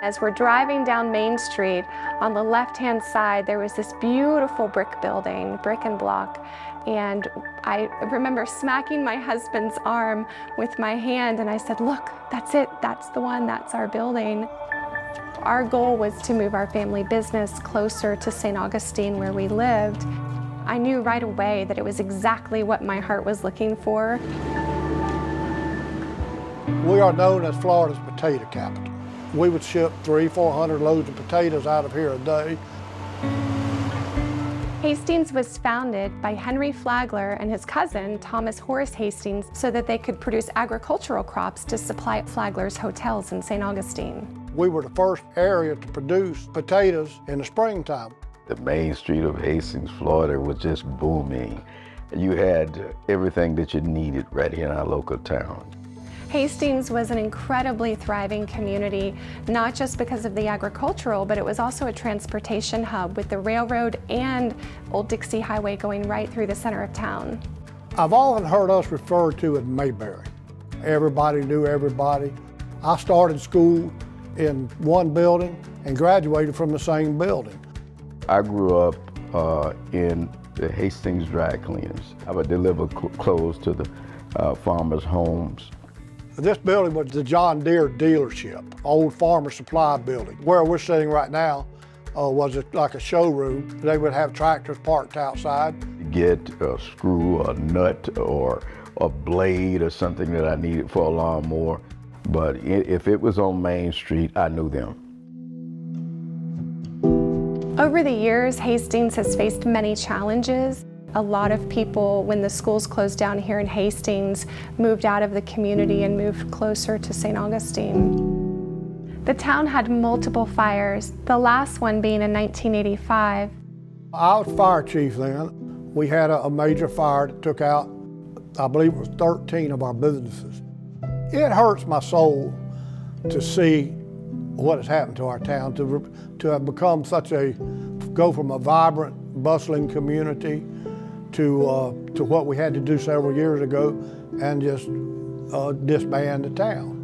As we're driving down Main Street, on the left-hand side, there was this beautiful brick building, brick and block. And I remember smacking my husband's arm with my hand, and I said, "Look, that's it, that's the one, that's our building." Our goal was to move our family business closer to St. Augustine, where we lived. I knew right away that it was exactly what my heart was looking for. We are known as Florida's potato capital. We would ship 300-400 loads of potatoes out of here a day. Hastings was founded by Henry Flagler and his cousin, Thomas Horace Hastings, so that they could produce agricultural crops to supply Flagler's hotels in St. Augustine. We were the first area to produce potatoes in the springtime. The main street of Hastings, Florida was just booming. You had everything that you needed right here in our local town. Hastings was an incredibly thriving community, not just because of the agricultural, but it was also a transportation hub with the railroad and Old Dixie Highway going right through the center of town. I've often heard us referred to as Mayberry. Everybody knew everybody. I started school in one building and graduated from the same building. I grew up in the Hastings dry cleaners. I would deliver clothes to the farmers' homes. This building was the John Deere dealership, old farmer supply building. Where we're sitting right now was like a showroom. They would have tractors parked outside. Get a screw, a nut, or a blade or something that I needed for a lawnmower. But if it was on Main Street, I knew them. Over the years, Hastings has faced many challenges. A lot of people, when the schools closed down here in Hastings, moved out of the community and moved closer to St. Augustine. The town had multiple fires, the last one being in 1985. I was fire chief then. We had a major fire that took out, I believe it was 13 of our businesses. It hurts my soul to see what has happened to our town, to have become go from a vibrant, bustling community to what we had to do several years ago and just disband the town.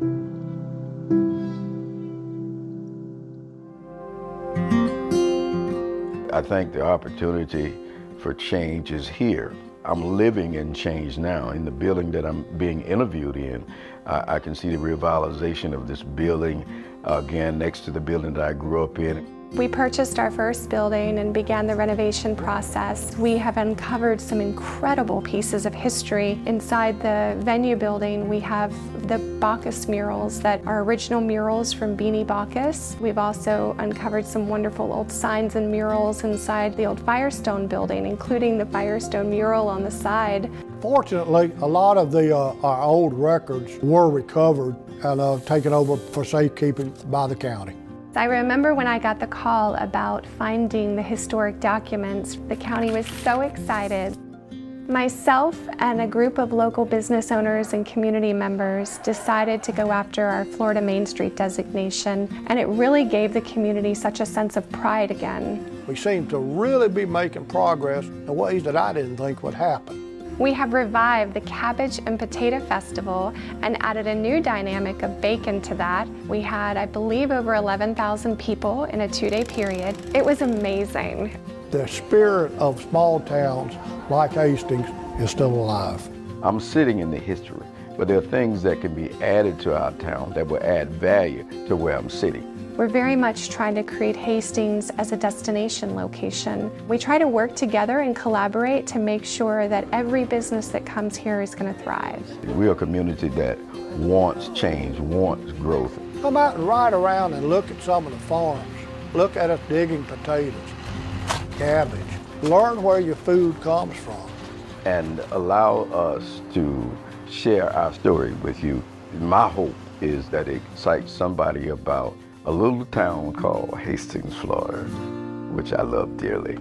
I think the opportunity for change is here. I'm living in change now. In the building that I'm being interviewed in, I can see the revitalization of this building, again, next to the building that I grew up in. We purchased our first building and began the renovation process. We have uncovered some incredible pieces of history. Inside the venue building, we have the Bacchus murals that are original murals from Beanie Bacchus. We've also uncovered some wonderful old signs and murals inside the old Firestone building, including the Firestone mural on the side. Fortunately, a lot of our old records were recovered and taken over for safekeeping by the county. I remember when I got the call about finding the historic documents, the county was so excited. Myself and a group of local business owners and community members decided to go after our Florida Main Street designation, and it really gave the community such a sense of pride again. We seem to really be making progress in ways that I didn't think would happen. We have revived the Cabbage and Potato Festival and added a new dynamic of bacon to that. We had, I believe, over 11,000 people in a 2-day period. It was amazing. The spirit of small towns like Hastings is still alive. I'm sitting in the history, but there are things that can be added to our town that will add value to where I'm sitting. We're very much trying to create Hastings as a destination location. We try to work together and collaborate to make sure that every business that comes here is going to thrive. We're a community that wants change, wants growth. Come out and ride around and look at some of the farms. Look at us digging potatoes, cabbage. Learn where your food comes from. And allow us to share our story with you. My hope is that it excites somebody about a little town called Hastings, Florida, which I love dearly.